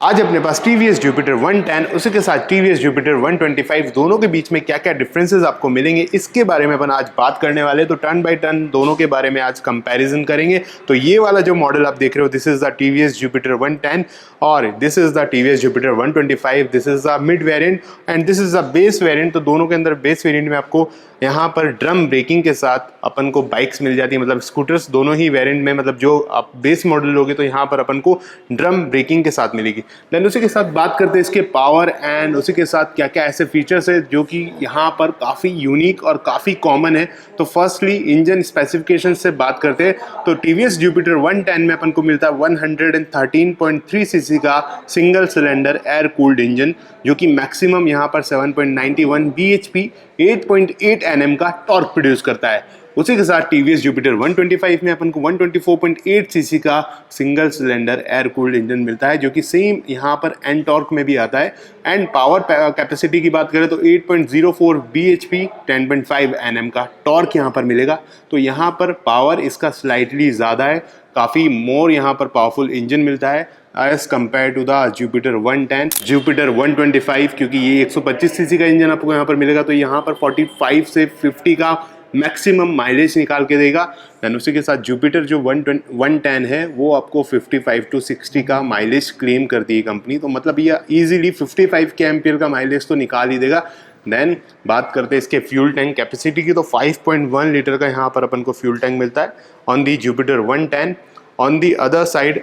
आज अपने पास TVS Jupiter 110 उसी के साथ TVS Jupiter 125 दोनों के बीच में क्या क्या डिफरेंसेस आपको मिलेंगे इसके बारे में अपन आज बात करने वाले। तो टर्न बाय टर्न दोनों के बारे में आज कंपैरिजन करेंगे। तो ये वाला जो मॉडल आप देख रहे हो this is the TVS Jupiter 110 और this is the TVS Jupiter 125। This is the mid variant and this is the base variant. तो दोनों के अंदर बेस वेरिएंट में आपको यहाँ पर ड्रम ब्रेकिंग के साथ अपन को बाइक्स मिल जाती है, मतलब स्कूटर्स दोनों ही वेरिएंट में, मतलब जो आप बेस मॉडल लोगे तो यहाँ पर अपन को ड्रम ब्रेकिंग के साथ मिलेगी। देन उसी के साथ बात करते हैं इसके पावर एंड उसी के साथ क्या क्या ऐसे फीचर्स है जो कि यहाँ पर काफ़ी यूनिक और काफ़ी कॉमन है। तो फर्स्टली इंजन स्पेसिफिकेशन से बात करते हैं तो TVS Jupiter 110 में अपन को मिलता है 113.3 सीसी का single cylinder air cooled engine जो कि मैक्सिमम यहाँ पर 7.91 bhp 8.8 Nm का टॉर्क प्रोड्यूस करता है। उसी के साथ TVS Jupiter 125 में अपन को 124.8 सीसी का single cylinder air cooled engine मिलता है जो कि सेम यहाँ पर एन टॉर्क में भी आता है। एंड पावर कैपेसिटी की बात करें तो 8.04 bhp 10.5 Nm का टॉर्क यहाँ पर मिलेगा। तो यहाँ पर पावर इसका स्लाइटली ज़्यादा है, काफ़ी मोर यहाँ पर पावरफुल इंजन मिलता है as compared to the Jupiter 110, Jupiter 125 क्योंकि ये 125 सीसी का इंजन आपको यहाँ पर मिलेगा। तो यहाँ पर 45 से 50 का मैक्सिमम माइलेज निकाल के देगा। देन उसी के साथ Jupiter जो 110 है वो आपको 55 टू 60 का माइलेज क्लेम करती है कंपनी। तो मतलब ये इजीली 55 के एम्पियर का माइलेज तो निकाल ही देगा। देन बात करते हैं इसके फ्यूल टैंक कैपेसिटी की तो 5.1 लीटर का यहाँ पर अपन को फ्यूल टैंक मिलता है on the Jupiter 110। On the other side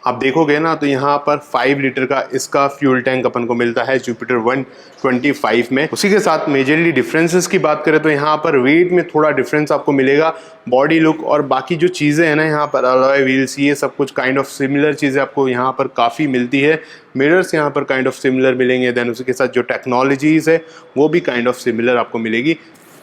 आप देखोगे ना तो यहाँ पर 5 लीटर का इसका फ्यूल टैंक अपन को मिलता है Jupiter 125 में। उसी के साथ मेजरली डिफरेंसेस की बात करें तो यहाँ पर वेट में थोड़ा डिफरेंस आपको मिलेगा, बॉडी लुक और बाकी जो चीज़ें हैं ना यहाँ पर अलॉय व्हील्स ये सब कुछ काइंड ऑफ सिमिलर चीज़ें आपको यहाँ पर काफ़ी मिलती है। मिरर्स यहाँ पर काइंड ऑफ सिमिलर मिलेंगे। देन उसी के साथ जो टेक्नोलॉजीज़ है वो भी काइंड ऑफ सिमिलर आपको मिलेगी।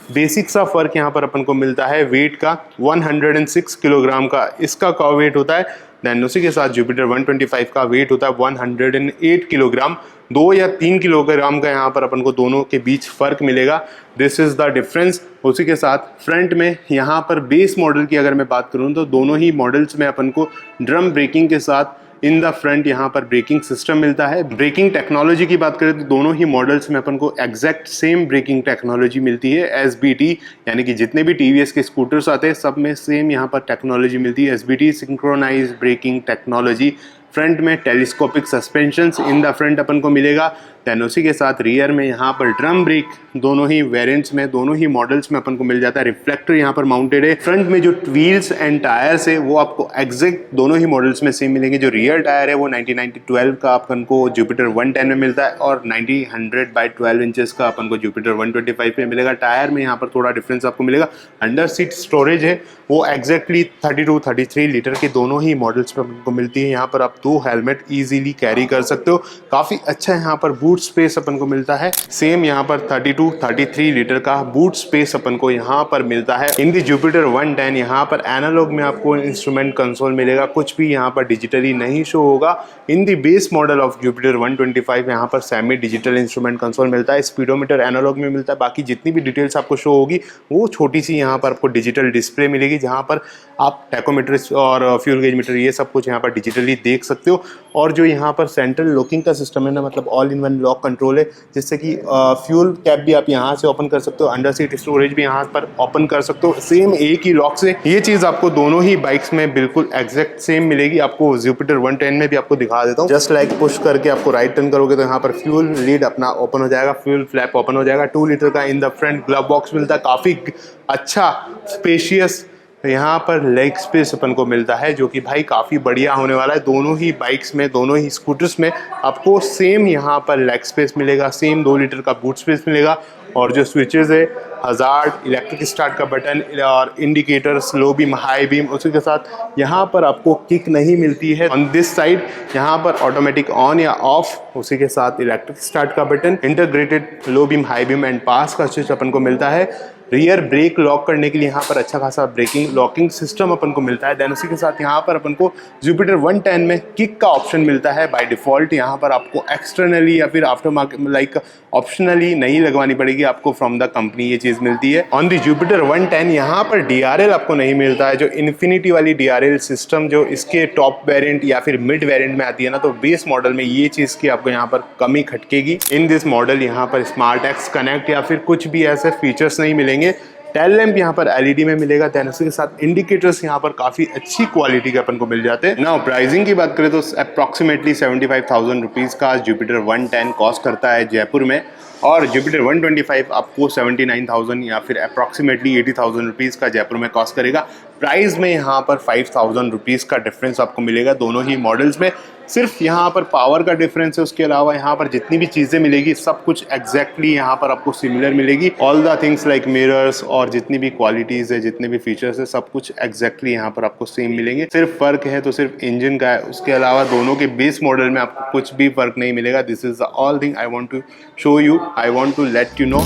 बेसिक सा फ़र्क यहाँ पर अपन को मिलता है वेट का, 106 किलोग्राम का इसका वेट होता है। देन उसी के साथ Jupiter 125 का वेट होता है 108 किलोग्राम। 2 या 3 किलोग्राम का यहाँ पर अपन को दोनों के बीच फ़र्क मिलेगा। This is the difference. उसी के साथ फ्रंट में यहाँ पर बेस मॉडल की अगर मैं बात करूँ तो दोनों ही मॉडल्स में अपन को ड्रम ब्रेकिंग के साथ इन द फ्रंट यहाँ पर ब्रेकिंग सिस्टम मिलता है। ब्रेकिंग टेक्नोलॉजी की बात करें तो दोनों ही मॉडल्स में अपन को एग्जैक्ट सेम ब्रेकिंग टेक्नोलॉजी मिलती है SBT, यानी कि जितने भी TVS के स्कूटर्स आते हैं सब में सेम यहाँ पर टेक्नोलॉजी मिलती है SBT synchronize braking technology. Front में telescopic suspensions in the front अपन को मिलेगा। देन उसी के साथ रियर में यहाँ पर ड्रम ब्रेक दोनों ही वेरिएंट्स में दोनों ही मॉडल्स में अपन को मिल जाता है। रिफ्लेक्टर यहाँ पर माउंटेड है। फ्रंट में जो व्हील्स एंड टायर्स है वो आपको एग्जैक्ट दोनों ही मॉडल्स में सेम मिलेंगे। जो रियर टायर है वो 90/90/12 का अपन को Jupiter 110 में मिलता है और 90/100/12 इंचेस का अपन को Jupiter 125 में मिलेगा। टायर में यहाँ पर थोड़ा डिफरेंस आपको मिलेगा। अंडर सीट स्टोरेज है वो एग्जैक्टली 32-33 लीटर के दोनों ही मॉडल्स में अपन को मिलती है। यहाँ पर आप 2 हेलमेट ईजिली कैरी कर सकते हो। काफ़ी अच्छा यहाँ पर बूट स्पेस अपन को मिलता है। सेम यहाँ पर 32-33 लीटर का बूट स्पेस अपन को यहाँ पर मिलता है। इन दी Jupiter 110 यहाँ पर एनालॉग में आपको इंस्ट्रूमेंट कंसोल मिलेगा, कुछ भी यहाँ पर डिजिटली नहीं शो होगा। In the base model of Jupiter 125 यहाँ पर सेमी डिजिटल इंस्ट्रूमेंट कंसोल मिलता है। स्पीडोमीटर एनालॉग में मिलता है। बाकी जितनी भी डिटेल्स आपको शो होगी वो छोटी सी यहाँ पर आपको डिजिटल डिस्प्ले मिलेगी जहाँ पर आप टैकोमीटर और फ्यूल गेज मीटर ये सब कुछ यहाँ पर डिजिटली देख सकते हो। और जो यहाँ पर सेंट्रल लॉकिंग का सिस्टम है ना, मतलब all in one lock control है जिससे कि फ्यूल कैप भी आप यहाँ से ओपन कर सकते हो, अंडर सीट स्टोरेज भी यहाँ पर ओपन कर सकते हो सेम एक ही लॉक से। ये चीज़ आपको दोनों ही बाइक्स में बिल्कुल एग्जैक्ट सेम मिलेगी। आपको Jupiter 110 में भी आपको दिखा देता हूँ। जस्ट लाइक पुश करके आपको राइट टर्न करोगे तो यहाँ पर फ्यूल लीड अपना ओपन हो जाएगा, फ्यूल फ्लैप ओपन हो जाएगा। 2 लीटर का इन द फ्रंट ग्लव बॉक्स मिलता है, काफ़ी अच्छा स्पेशियस यहाँ पर लेग स्पेस अपन को मिलता है जो कि भाई काफ़ी बढ़िया होने वाला है। दोनों ही बाइक्स में दोनों ही स्कूटर्स में आपको सेम यहाँ पर लेग स्पेस मिलेगा, सेम 2 लीटर का बूट स्पेस मिलेगा। और जो स्विचेस है हज़ार्ड, इलेक्ट्रिक स्टार्ट का बटन और indicator, slow beam, high beam, उसी के साथ यहाँ पर आपको किक नहीं मिलती है। ऑन दिस साइड यहाँ पर ऑटोमेटिक ऑन या ऑफ, उसी के साथ इलेक्ट्रिक स्टार्ट का button, integrated low beam, high beam and pass का स्विच अपन को मिलता है। रियर ब्रेक लॉक करने के लिए यहाँ पर अच्छा खासा ब्रेकिंग लॉकिंग सिस्टम अपन को मिलता है। देन उसी के साथ यहाँ पर अपन को जुपिटर 110 में किक का ऑप्शन मिलता है बाय डिफ़ॉल्ट। यहाँ पर आपको एक्सटर्नली या फिर आफ्टर मार्केट लाइक ऑप्शनली नहीं लगवानी पड़ेगी, आपको फ्रॉम द कंपनी ये चीज़ मिलती है। ऑन दी जुपिटर 110 यहाँ पर DRL आपको नहीं मिलता है, जो इन्फिनिटी वाली DRL सिस्टम जो इसके टॉप वेरिएंट या फिर मिड वेरिएंट में आती है ना, तो बेस मॉडल में ये चीज़ की आपको यहाँ पर कमी खटकेगी। इन दिस मॉडल यहाँ पर स्मार्ट एक्स कनेक्ट या फिर कुछ भी ऐसे फीचर्स नहीं मिलेंगे। टेल लैंप यहाँ पर LED में मिलेगा। दैन उसके साथ इंडिकेटर्स यहाँ पर काफ़ी अच्छी क्वालिटी के अपन को मिल जाते हैं। नाउ प्राइसिंग की बात करें तो अप्रॉक्सीमेटली 75,000 रुपीज़ का जुपिटर 110 कॉस्ट करता है जयपुर में, और जुपिटर 125 आपको 79,000 या फिर अप्रॉक्सीमेटली 80,000 रुपीज़ का जयपुर में कॉस्ट करेगा। प्राइस में यहाँ पर 5,000 रुपीज़ का डिफरेंस आपको मिलेगा दोनों ही मॉडल्स में। सिर्फ यहाँ पर पावर का डिफरेंस है, उसके अलावा यहाँ पर जितनी भी चीज़ें मिलेगी सब कुछ एग्जैक्टली यहाँ पर आपको सिमिलर मिलेगी। All the things like mirrors और जितनी भी क्वालिटीज़ है, जितने भी फीचर्स है, सब कुछ एग्जैक्टली यहाँ पर आपको सेम मिलेंगे। सिर्फ फ़र्क है तो सिर्फ इंजन का है, उसके अलावा दोनों के बेस मॉडल में आपको कुछ भी फ़र्क नहीं मिलेगा। This is the all thing I want to show you, I want to let you no.